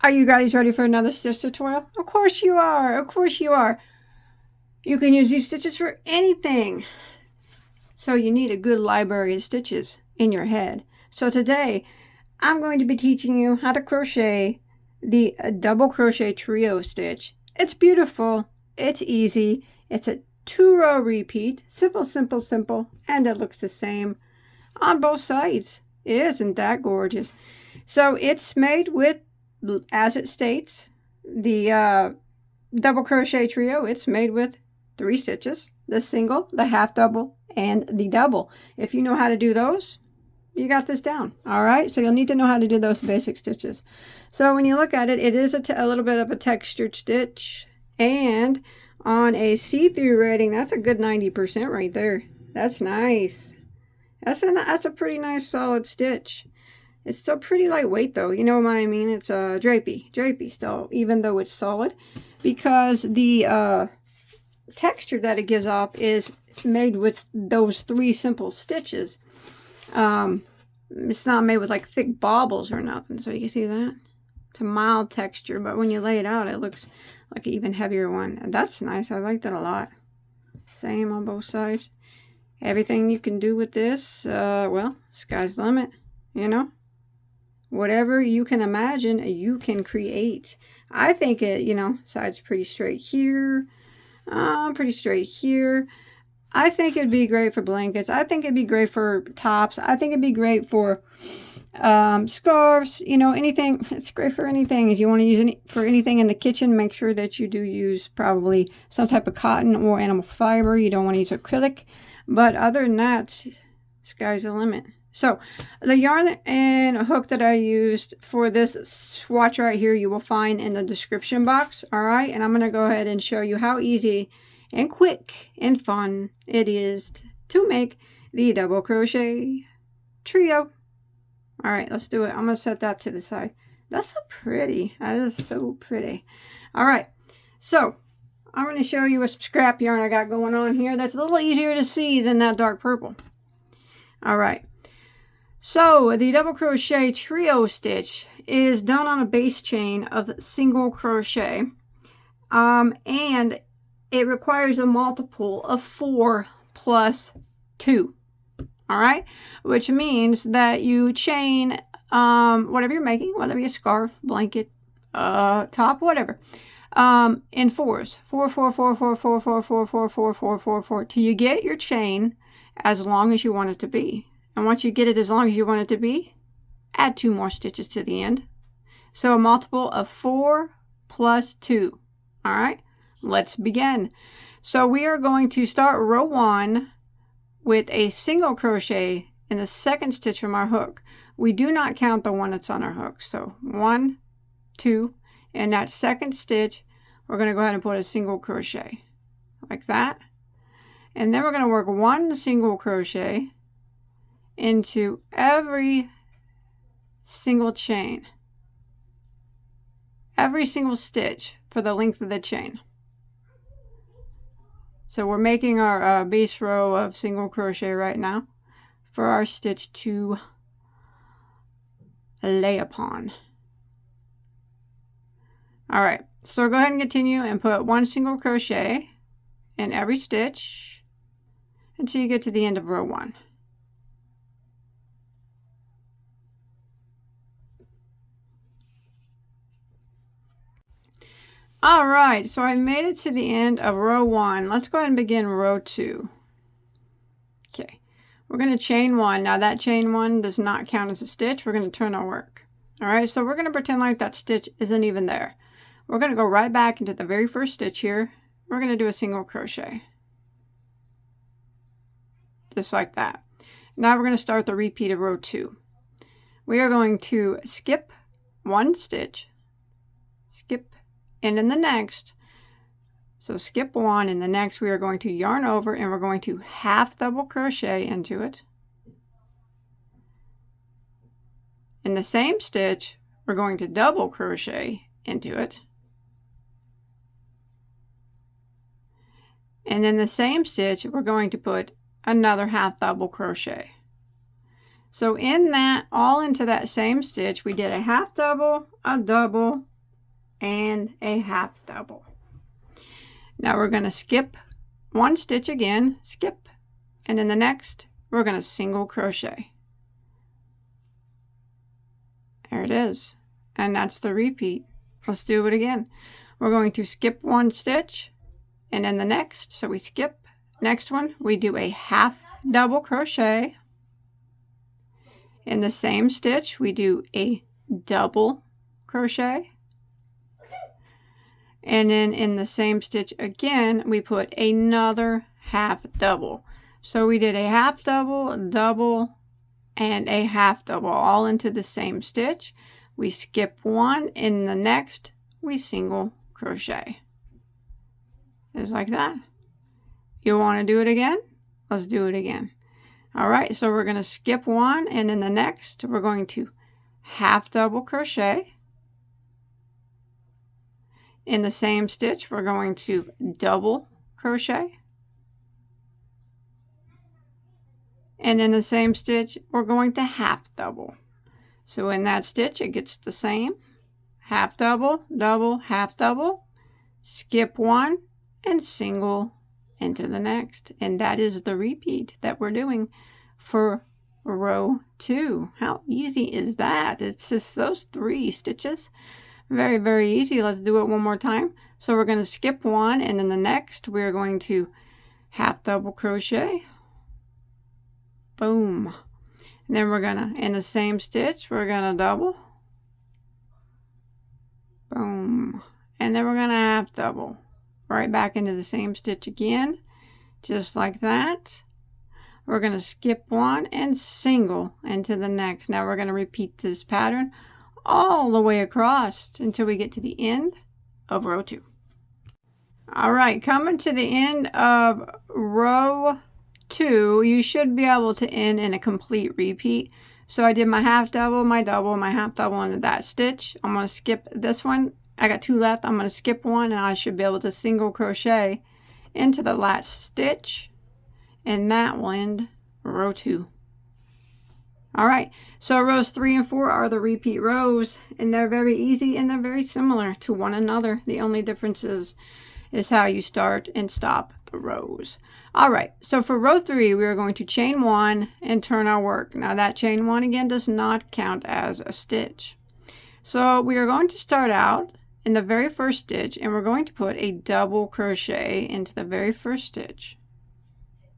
Are you guys ready for another stitch tutorial? Of course you are. Of course you are. You can use these stitches for anything. So you need a good library of stitches in your head. So today I'm going to be teaching you how to crochet the double crochet trio stitch. It's beautiful. It's easy. It's a 2-row repeat. Simple, simple, simple. And it looks the same on both sides. Isn't that gorgeous? So it's made with, as it states, the double crochet trio. It's made with 3 stitches, the single, the half double, and the double. If you know how to do those, you got this down. All right, so you'll need to know how to do those basic stitches. So when you look at it, it is a little bit of a textured stitch, and on a see-through rating, that's a good 90% right there. That's nice. That's a pretty nice solid stitch. It's still pretty lightweight though, you know what I mean? It's drapey still, even though it's solid, because the texture that it gives off is made with those 3 simple stitches. It's not made with like thick baubles or nothing, so you can see that. It's a mild texture, but when you lay it out, it looks like an even heavier one. And that's nice. I like that a lot. Same on both sides. Everything you can do with this, well, sky's the limit, you know? Whatever you can imagine, you can create. I think it, you know, side's pretty straight here. Pretty straight here. I think it'd be great for blankets. I think it'd be great for tops. I think it'd be great for scarves, you know, anything. It's great for anything. If you want to use it for anything in the kitchen, make sure that you do use probably some type of cotton or animal fiber. You don't want to use acrylic. But other than that, sky's the limit. So the yarn and hook that I used for this swatch right here, you will find in the description box. All right. And I'm going to go ahead and show you how easy and quick and fun it is to make the double crochet trio. All right, let's do it. I'm going to set that to the side. That's so pretty. That is so pretty. All right. So I'm going to show you a scrap yarn I got going on here. That's a little easier to see than that dark purple. All right. So the double crochet trio stitch is done on a base chain of single crochet, and it requires a multiple of 4 plus 2. All right, which means that you chain whatever you're making, whether it be a scarf, blanket, top, whatever, in 4s. 4, 4, 4, 4, 4, 4, 4, 4, 4, 4, 4, 4, till you get your chain as long as you want it to be. And once you get it as long as you want it to be, add 2 more stitches to the end. So a multiple of 4 plus 2. All right, let's begin. So we are going to start row 1 with a single crochet in the 2nd stitch from our hook. We do not count the one that's on our hook. So 1, 2, and that 2nd stitch, we're going to go ahead and put a single crochet like that. And then we're going to work 1 single crochet into every single chain, every single stitch for the length of the chain. So we're making our base row of single crochet right now for our stitch to lay upon. All right, so go ahead and continue and put 1 single crochet in every stitch until you get to the end of row 1. All right, so I made it to the end of row 1. Let's go ahead and begin row 2. Okay, we're going to chain 1. Now that chain 1 does not count as a stitch. We're going to turn our work. All right, so we're going to pretend like that stitch isn't even there. We're going to go right back into the very first stitch here. We're going to do a single crochet. Just like that. Now we're going to start the repeat of row 2. We are going to skip 1 stitch, skip, and in the next, so skip 1, in the next we are going to yarn over and we're going to half double crochet into it. In the same stitch, we're going to double crochet into it. And in the same stitch, we're going to put another half double crochet. So in that, all into that same stitch, we did a half double, a double, and a half double. Now we're going to skip one stitch again, skip, and in the next we're going to single crochet. There it is, and that's the repeat. Let's do it again. We're going to skip one stitch, and in the next, so we skip, next one, we do a half double crochet. In the same stitch, we do a double crochet. And then in the same stitch again, we put another half double. So we did a half double, double, and a half double all into the same stitch. We skip one, in the next we single crochet. Just like that. You want to do it again? Let's do it again. All right, so we're going to skip one, and in the next we're going to half double crochet. In the same stitch we're going to double crochet. And in the same stitch, we're going to half double. So in that stitch, it gets the same. Half double, double, half double, skip one, and single into the next. And that is the repeat that we're doing for row 2. How easy is that? It's just those 3 stitches. Very, very easy. Let's do it one more time. So we're going to skip one, and in the next, we're going to half double crochet. Boom. And then we're gonna, in the same stitch, we're gonna double. Boom. And then we're gonna half double. Right back into the same stitch again. Just like that. We're gonna skip one and single into the next. Now we're gonna repeat this pattern all the way across until we get to the end of row 2. All right, coming to the end of row 2, you should be able to end in a complete repeat. So I did my half double, my double, my half double into that stitch. I'm going to skip this one. I got 2 left. I'm going to skip one, and I should be able to single crochet into the last stitch, and that will end row 2. All right, so rows 3 and 4 are the repeat rows, and they're very easy and they're very similar to one another. The only difference is how you start and stop the rows. All right, so for row 3, we are going to chain 1 and turn our work. Now that chain 1 again does not count as a stitch. So we are going to start out in the very first stitch, and we're going to put a double crochet into the very first stitch.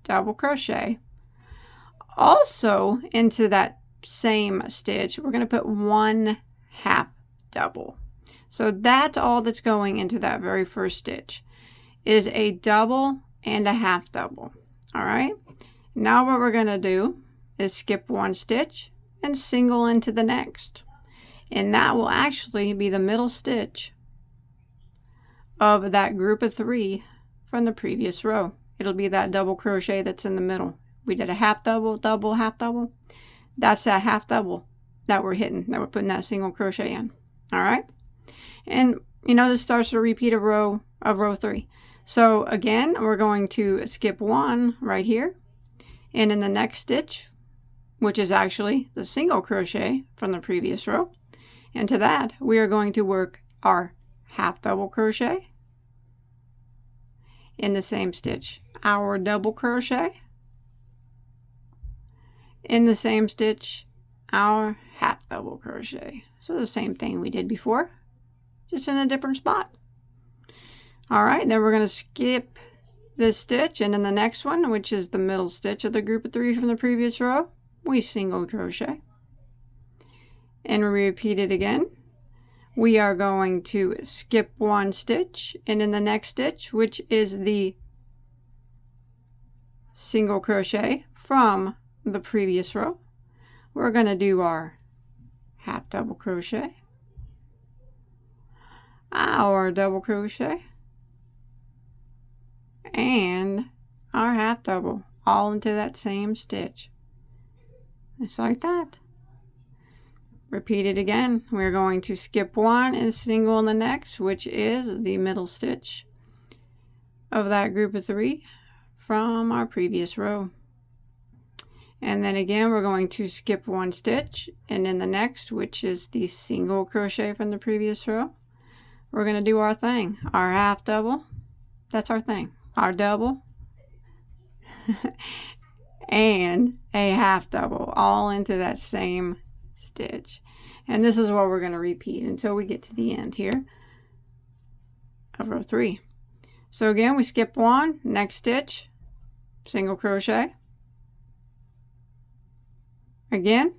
Double crochet. Also into that same stitch, we're going to put 1 half double. So that's all that's going into that very first stitch is a double and a half double. All right, now what we're going to do is skip 1 stitch and single into the next, and that will actually be the middle stitch of that group of 3 from the previous row. It'll be that double crochet that's in the middle. We did a half double, double, half double. That's that half double that we're hitting, that we're putting that single crochet in. All right, and you know this starts a repeat of row 3. So again, we're going to skip 1 right here, and in the next stitch, which is actually the single crochet from the previous row, into that we are going to work our half double crochet, in the same stitch our double crochet, in the same stitch our half double crochet. So the same thing we did before, just in a different spot. All right, then we're going to skip this stitch, and in the next one, which is the middle stitch of the group of 3 from the previous row, we single crochet and repeat it again. We are going to skip 1 stitch, and in the next stitch, which is the single crochet from the previous row, we're going to do our half double crochet, our double crochet, and our half double, all into that same stitch. Just like that. Repeat it again. We're going to skip 1 and single in the next, which is the middle stitch of that group of 3 from our previous row. And then again, we're going to skip 1 stitch, and in the next, which is the single crochet from the previous row, we're going to do our thing. Our half double, that's our thing. Our double and a half double all into that same stitch. And this is what we're going to repeat until we get to the end here of row 3. So again, we skip 1, next stitch, single crochet. Again,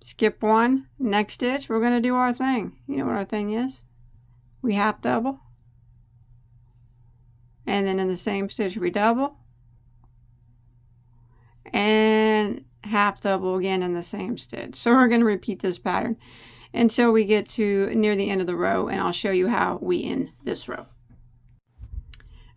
skip 1, next stitch. We're going to do our thing. You know what our thing is? We half double. And then in the same stitch, we double. And half double again in the same stitch. So we're going to repeat this pattern until we get to near the end of the row, and I'll show you how we end this row.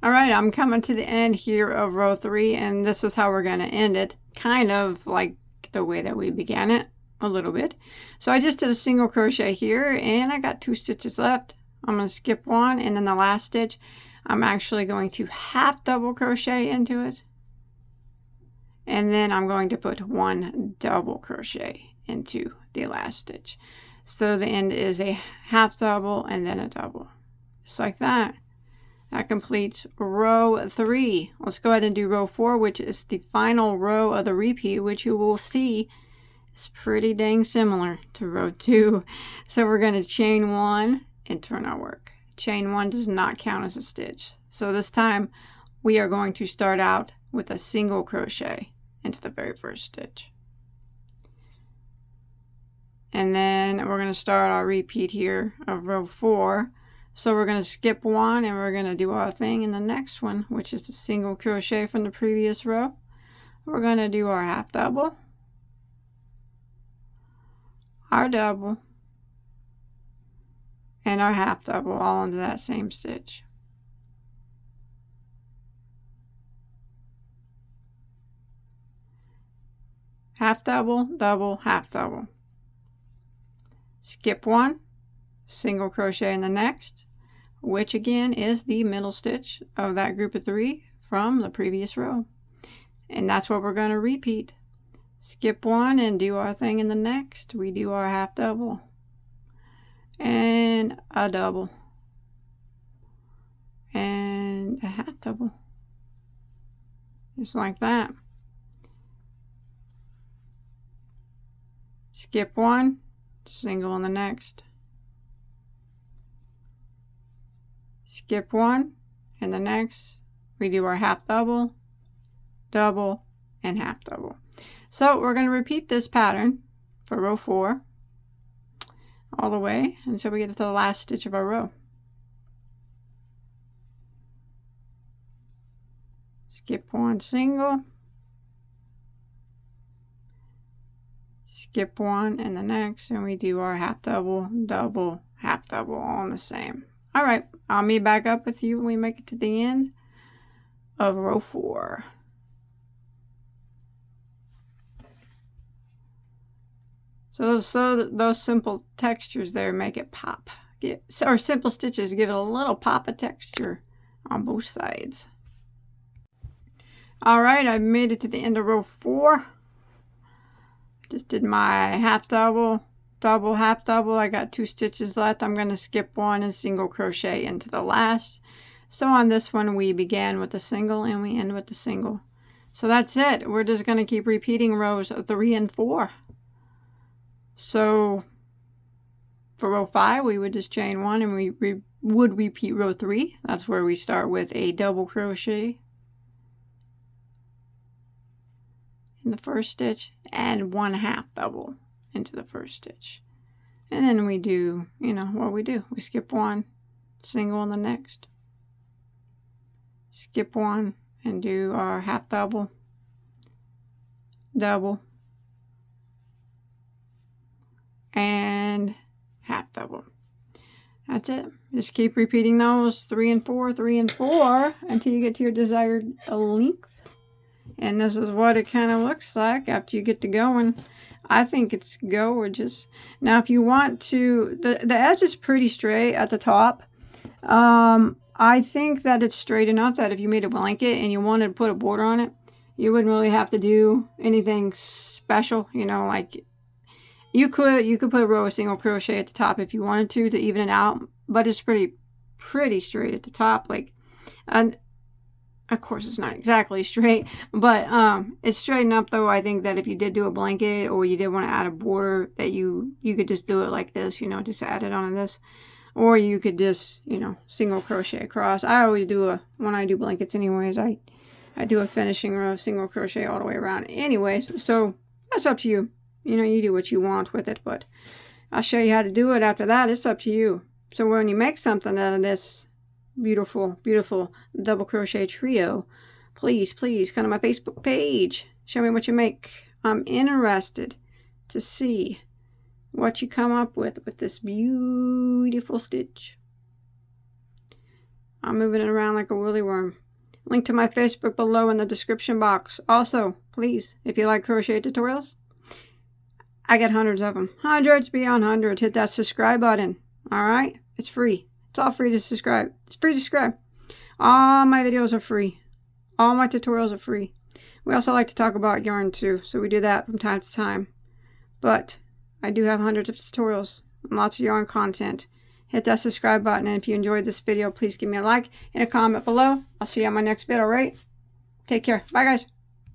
All right, I'm coming to the end here of row 3, and this is how we're going to end it, kind of like the way that we began it a little bit. So I just did a single crochet here, and I got 2 stitches left. I'm going to skip 1, and then the last stitch I'm actually going to half double crochet into it. And then I'm going to put 1 double crochet into the last stitch. So the end is a half double and then a double. Just like that. That completes row 3. Let's go ahead and do row 4, which is the final row of the repeat, which you will see is pretty dang similar to row 2. So we're going to chain 1 and turn our work. Chain 1 does not count as a stitch. So this time we are going to start out with a single crochet into the very first stitch. And then we're going to start our repeat here of row 4. So we're going to skip 1 and we're going to do our thing in the next one, which is the single crochet from the previous row. We're going to do our half double, our double, and our half double all into that same stitch. Half double, double, half double. Skip 1, single crochet in the next, which again is the middle stitch of that group of 3 from the previous row. And that's what we're going to repeat. Skip 1 and do our thing in the next. We do our half double and a double and a half double, just like that. Skip 1, single in the next. Skip 1, and the next we do our half double, double, and half double. So we're going to repeat this pattern for row 4 all the way until we get to the last stitch of our row. Skip 1, single, skip 1 and the next, and we do our half double, double, half double all in the same. All right, I'll meet back up with you when we make it to the end of row 4. So those simple textures there make it pop. Or simple stitches give it a little pop of texture on both sides. All right, I made it to the end of row 4. Just did my half double, double, half double. I got 2 stitches left. I'm going to skip 1 and single crochet into the last. So on this one, we began with a single and we end with the single. So that's it. We're just going to keep repeating rows 3 and 4. So for row 5, we would just chain 1 and we would repeat row 3. That's where we start with a double crochet in the first stitch and 1 half double into the first stitch. And then we do, you know, what we do. We skip 1, single in the next. Skip 1 and do our half double, double, and half double. That's it. Just keep repeating those 3 and 4, 3 and 4 until you get to your desired length. And this is what it kind of looks like after you get to going. I think it's gorgeous. Now, if you want to, the edge is pretty straight at the top. I think that it's straight enough that if you made a blanket and you wanted to put a border on it, you wouldn't really have to do anything special, you know, like You could put a row of single crochet at the top if you wanted to even it out, but it's pretty straight at the top. Like, and of course it's not exactly straight, but it's straight enough though. I think that if you did do a blanket or you did want to add a border, that you could just do it like this, you know, just add it on this. Or you could just, you know, single crochet across. I always do when I do blankets anyways, I do a finishing row of single crochet all the way around anyways. So that's up to you. You know, you do what you want with it, but I'll show you how to do it after that. It's up to you. So when you make something out of this beautiful, beautiful double crochet trio, please come to my Facebook page. Show me what you make. I'm interested to see what you come up with this beautiful stitch. I'm moving it around like a woolly worm. Link to my Facebook below in the description box. Also, please, if you like crochet tutorials, I get hundreds of them. Hundreds beyond hundreds. Hit that subscribe button. Alright? It's free. It's all free to subscribe. It's free to subscribe. All my videos are free. All my tutorials are free. We also like to talk about yarn too, so we do that from time to time. But I do have hundreds of tutorials and lots of yarn content. Hit that subscribe button, and if you enjoyed this video, please give me a like and a comment below. I'll see you on my next video, alright? Take care. Bye, guys.